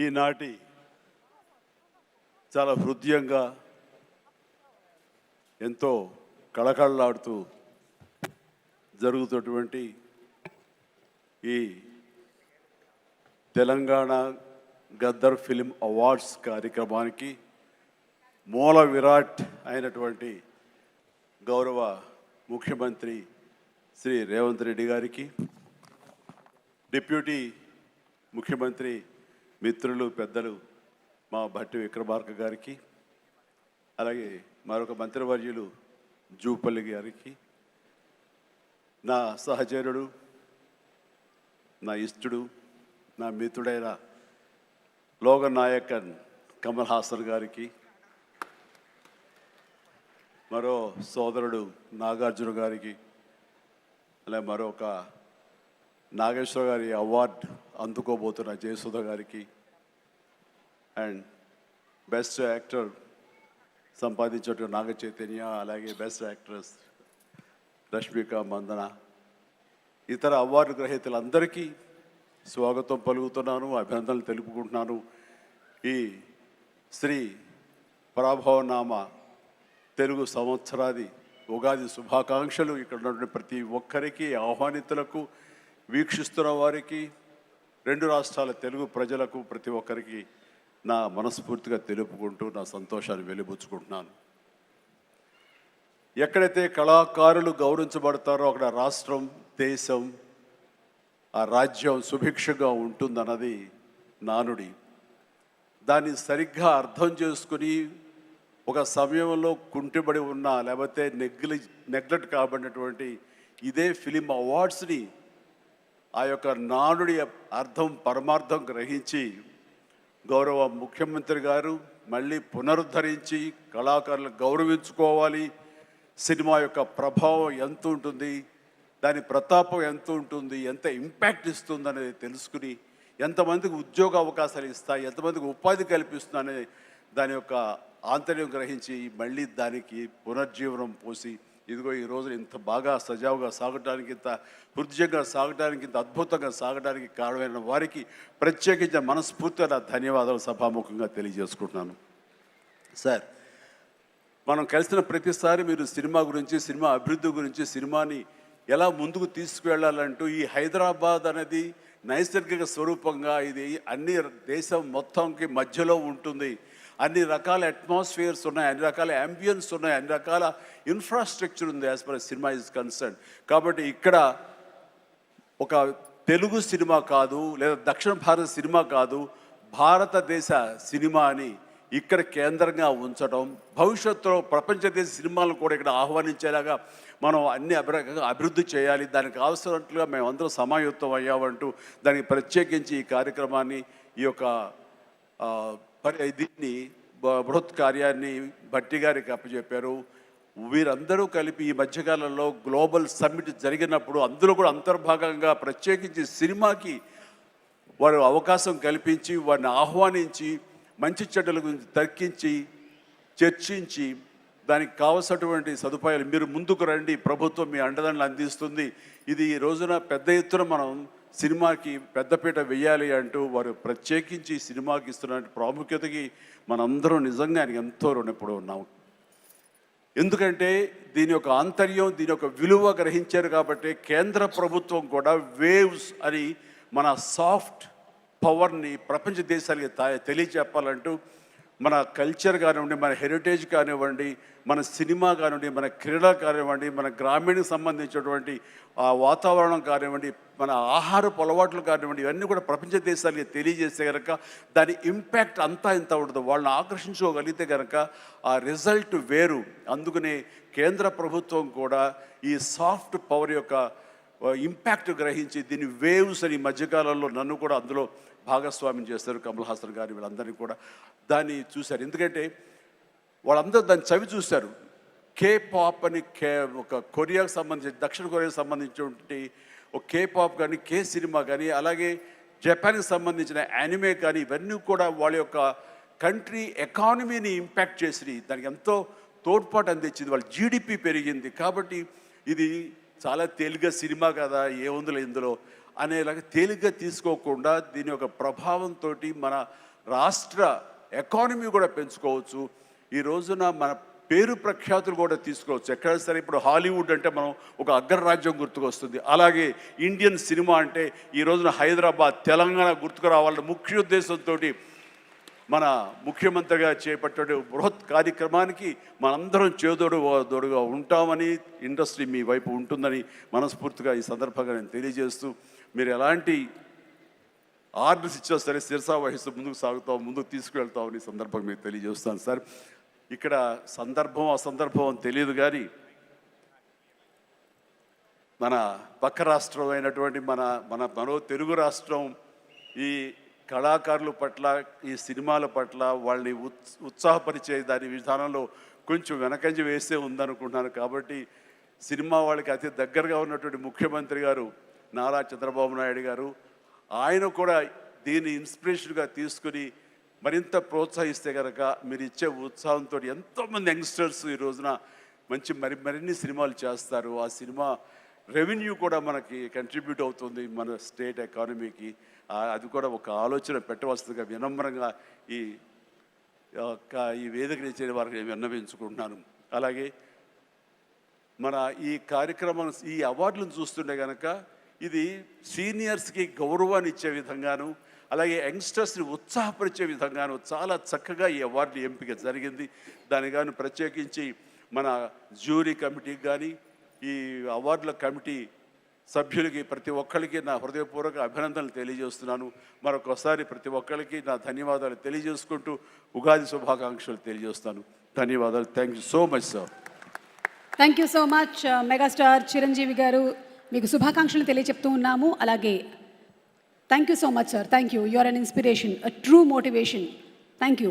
ఈనాటి చాలా హృదయంగా ఎంతో కళకళలాడుతూ జరుగుతున్నటువంటి ఈ తెలంగాణ గద్దర్ ఫిల్మ్ అవార్డ్స్ కార్యక్రమానికి మూల విరాట్ అయినటువంటి గౌరవ ముఖ్యమంత్రి శ్రీ రేవంత్ రెడ్డి గారికి, డిప్యూటీ ముఖ్యమంత్రి మిత్రులు పెద్దలు మా భట్టి విక్రమార్క గారికి, అలాగే మరొక మంత్రివర్యులు జూపల్లి గారికి, నా సహచరుడు, నా ఇష్టడు, నా మిత్రుడైన లోకనాయకన్ కమల్ హాసన్ గారికి, మరో సోదరుడు నాగార్జున గారికి, అలాగే మరొక నాగేశ్వర గారి అవార్డు అందుకోబోతున్న జయసుధ గారికి, and best actor సంపాదించేటువంటి Naga Chaitanya, అలాగే బెస్ట్ యాక్ట్రెస్ రష్మిక మందన, ఇతర అవార్డు గ్రహీతలందరికీ స్వాగతం పలుకుతున్నాను, అభినందనలు తెలుపుకుంటున్నాను. ఈ శ్రీ పరాభవనామ తెలుగు సంవత్సరాది ఉగాది శుభాకాంక్షలు ఇక్కడ ఉన్నటువంటి ప్రతి ఒక్కరికి, ఆహ్వానితులకు, వీక్షిస్తున్న వారికి, రెండు రాష్ట్రాల తెలుగు ప్రజలకు ప్రతి ఒక్కరికి నా మనస్ఫూర్తిగా తెలుపుకుంటూ నా సంతోషాన్ని వెలిబుచ్చుకుంటున్నాను. ఎక్కడైతే కళాకారులు గౌరవించబడతారో అక్కడ రాష్ట్రం, దేశం, ఆ రాజ్యం సుభిక్షగా ఉంటుందన్నది నానుడి. దాన్ని సరిగ్గా అర్థం చేసుకుని ఒక సమయంలో కుంటిబడి ఉన్న, లేకపోతే నెగ్లెక్ట్ కాబడినటువంటి ఇదే ఫిలిం అవార్డ్స్ని ఆ యొక్క నానుడి అర్థం పరమార్థం గ్రహించి గౌరవ ముఖ్యమంత్రి గారు మళ్ళీ పునరుద్ధరించి కళాకారులు గౌరవించుకోవాలి, సినిమా యొక్క ప్రభావం ఎంత ఉంటుంది, దాని ప్రతాపం ఎంత ఉంటుంది, ఎంత ఇంపాక్ట్ ఇస్తుంది అనేది తెలుసుకుని ఎంతమందికి ఉద్యోగ అవకాశాలు ఇస్తాయి, ఎంతమందికి ఉపాధి కల్పిస్తుందనే దాని యొక్క ఆంతర్యం గ్రహించి మళ్ళీ దానికి పునర్జీవనం పోసి ఇదిగో ఈ రోజున ఇంత బాగా సజావుగా సాగటానికి, ఇంత హృదయంగా సాగటానికి, ఇంత అద్భుతంగా సాగటానికి కారణమైన వారికి ప్రత్యేకించిన మనస్ఫూర్తిగా నా ధన్యవాదాలు సభాముఖంగా తెలియజేసుకుంటున్నాను. సార్, మనం కలిసిన ప్రతిసారి మీరు సినిమా గురించి, సినిమా అభివృద్ధి గురించి, సినిమాని ఎలా ముందుకు తీసుకువెళ్ళాలంటూ, ఈ హైదరాబాద్ అనేది నైసర్గిక స్వరూపంగా ఇది అన్ని దేశం మొత్తంకి మధ్యలో ఉంటుంది, అన్ని రకాల అట్మాస్ఫియర్స్ ఉన్నాయి, అన్ని రకాల అంబియన్స్ ఉన్నాయి, అన్ని రకాల ఇన్ఫ్రాస్ట్రక్చర్ ఉంది as per cinema is concern. కాబట్టి ఇక్కడ ఒక తెలుగు సినిమా కాదు, లేదా దక్షిణ భారత సినిమా కాదు, భారతదేశ సినిమా అని ఇక్కడ కేంద్రంగా ఉంచడం, భవిష్యత్తులో ప్రపంచ దేశ సినిమాలను కూడా ఇక్కడ ఆహ్వానించేలాగా మనం అన్ని అభివృద్ధి చేయాలి, దానికి అవసరట్లుగా మేమందరం సమాయుత్తం అయ్యామంటూ దానికి ప్రత్యేకించి ఈ కార్యక్రమాన్ని, ఈ యొక్క దీన్ని బృహత్ కార్యాన్ని భట్టి గారికి అప్పచెప్పారు. వీరందరూ కలిపి ఈ మధ్యకాలంలో గ్లోబల్ సమ్మిట్ జరిగినప్పుడు అందులో కూడా అంతర్భాగంగా ప్రత్యేకించి సినిమాకి వారు అవకాశం కల్పించి, వారిని ఆహ్వానించి, మంచి చెడ్డల గురించి తర్కించి, చర్చించి, దానికి కావలసినటువంటి సదుపాయాలు మీరు ముందుకు రండి, ప్రభుత్వం మీ అండదండలు అందిస్తుంది, ఇది ఈ రోజున పెద్ద ఎత్తున మనం సినిమాకి పెద్దపీట వేయాలి అంటూ వారు ప్రత్యేకించి సినిమాకి ఇస్తున్న ప్రాముఖ్యతకి మనందరం నిజంగా ఆయనకి ఎంతో రుణపడి ఉన్నాము. ఎందుకంటే దీని యొక్క ఆంతర్యం, దీని యొక్క విలువ గ్రహించారు కాబట్టి కేంద్ర ప్రభుత్వం కూడా వేవ్స్ అని మన సాఫ్ట్ పవర్ని ప్రపంచ దేశాలకి తెలియచెప్పాలంటూ మన కల్చర్ కానివ్వండి, మన హెరిటేజ్ కానివ్వండి, మన సినిమా కానివ్వండి, మన క్రీడ కానివ్వండి, మన గ్రామీణకు సంబంధించినటువంటి ఆ వాతావరణం కానివ్వండి, మన ఆహారపు అలవాట్లు కానివ్వండి, ఇవన్నీ కూడా ప్రపంచ దేశాలకి తెలియజేస్తే కనుక దాని ఇంపాక్ట్ అంతా ఇంత ఉండదు. వాళ్ళని ఆకర్షించుకోగలిగితే కనుక ఆ రిజల్ట్ వేరు. అందుకనే కేంద్ర ప్రభుత్వం కూడా ఈ సాఫ్ట్ పవర్ యొక్క ఇంపాక్ట్ గ్రహించి దీన్ని వేవ్స్ అని మధ్యకాలంలో నన్ను కూడా అందులో భాగస్వామ్యం చేస్తారు. కమల్ హాసన్ గారు వీళ్ళందరినీ కూడా దాన్ని చూశారు. ఎందుకంటే వాళ్ళందరూ దాన్ని చవి చూశారు. కే పాప్ అని ఒక కొరియాకు సంబంధించి, దక్షిణ కొరియాకు సంబంధించినటువంటి ఒక కే పాప్ కానీ, కే సినిమా కానీ, అలాగే జపాన్కి సంబంధించిన యానిమే కానీ, ఇవన్నీ కూడా వాళ్ళ యొక్క కంట్రీ ఎకానమీని ఇంపాక్ట్ చేసి దానికి ఎంతో తోడ్పాటు అందించింది. వాళ్ళ జీడిపి పెరిగింది. కాబట్టి ఇది చాలా తేలిగ్గా సినిమా కదా, ఏముందిలే ఇందులో అనేలాగా తేలిగ్గా తీసుకోకుండా దీని యొక్క ప్రభావంతో మన రాష్ట్ర ఎకానమీ కూడా పెంచుకోవచ్చు. ఈ రోజున మన పేరు ప్రఖ్యాతులు కూడా తీసుకోవచ్చు. ఎక్కడైనా సరే ఇప్పుడు హాలీవుడ్ అంటే మనం ఒక అగ్రరాజ్యం గుర్తుకొస్తుంది. అలాగే ఇండియన్ సినిమా అంటే ఈ రోజున హైదరాబాద్, తెలంగాణ గుర్తుకు రావాలన్న ముఖ్య ఉద్దేశంతో మన ముఖ్యమంత్రిగా చేపట్టే బృహత్ కార్యక్రమానికి మనందరం చేదోడుగా ఉంటామని, ఇండస్ట్రీ మీ వైపు ఉంటుందని మనస్ఫూర్తిగా ఈ సందర్భంగా నేను తెలియజేస్తూ, మీరు ఎలాంటి ఆర్డర్స్ ఇచ్చినా సరే శిరసా వహిస్తూ ముందుకు తీసుకువెళ్తామని సందర్భంగా మీకు తెలియజేస్తాను సార్. ఇక్కడ సందర్భం అసందర్భం అని తెలియదు కానీ మన పక్క రాష్ట్రం అయినటువంటి మనో తెలుగు రాష్ట్రం ఈ కళాకారుల పట్ల, ఈ సినిమాల పట్ల వాళ్ళని ఉత్సాహపరిచే దాని విధానంలో కొంచెం వెనకంజ వేసే ఉందనుకుంటున్నాను. కాబట్టి సినిమా వాళ్ళకి అతి దగ్గరగా ఉన్నటువంటి ముఖ్యమంత్రి గారు నారా చంద్రబాబు నాయుడు గారు, ఆయన కూడా దీన్ని ఇన్స్పిరేషన్గా తీసుకుని మరింత ప్రోత్సహిస్తే కనుక మీరు ఇచ్చే ఉత్సాహంతో ఎంతోమంది యంగ్స్టర్స్ ఈ రోజున మరిన్ని సినిమాలు చేస్తారు. ఆ సినిమా రెవెన్యూ కూడా మనకి కంట్రిబ్యూట్ అవుతుంది మన స్టేట్ ఎకానమీకి. అది కూడా ఒక ఆలోచన పెట్టవలసిందిగా వినమ్రంగా ఈ వేదిక ఇచ్చే వారికి నేను విన్నవించుకుంటున్నాను. అలాగే మన ఈ కార్యక్రమం, ఈ అవార్డులను చూస్తుంటే కనుక ఇది సీనియర్స్కి గౌరవాన్ని ఇచ్చే విధంగాను, అలాగే యంగ్స్టర్స్ని ఉత్సాహపరిచే విధంగాను చాలా చక్కగా ఈ అవార్డు ఎంపిక జరిగింది. దాని కానీ ప్రత్యేకించి మన జ్యూరీ కమిటీకి కానీ, ఈ అవార్డుల కమిటీ సభ్యులకి ప్రతి ఒక్కరికి నా హృదయపూర్వక అభినందనలు తెలియజేస్తున్నాను. మరొకసారి ప్రతి ఒక్కరికి నా ధన్యవాదాలు తెలియజేసుకుంటూ ఉగాది శుభాకాంక్షలు తెలియజేస్తాను. ధన్యవాదాలు. Thank you so much sir. Thank you so much megastar Chiranjeevi garu, మీకు శుభాకాంక్షలు తెలియజెప్తూ ఉన్నాము. అలాగే thank you so much sir. Thank you. You are an inspiration, a true motivation. Thank you.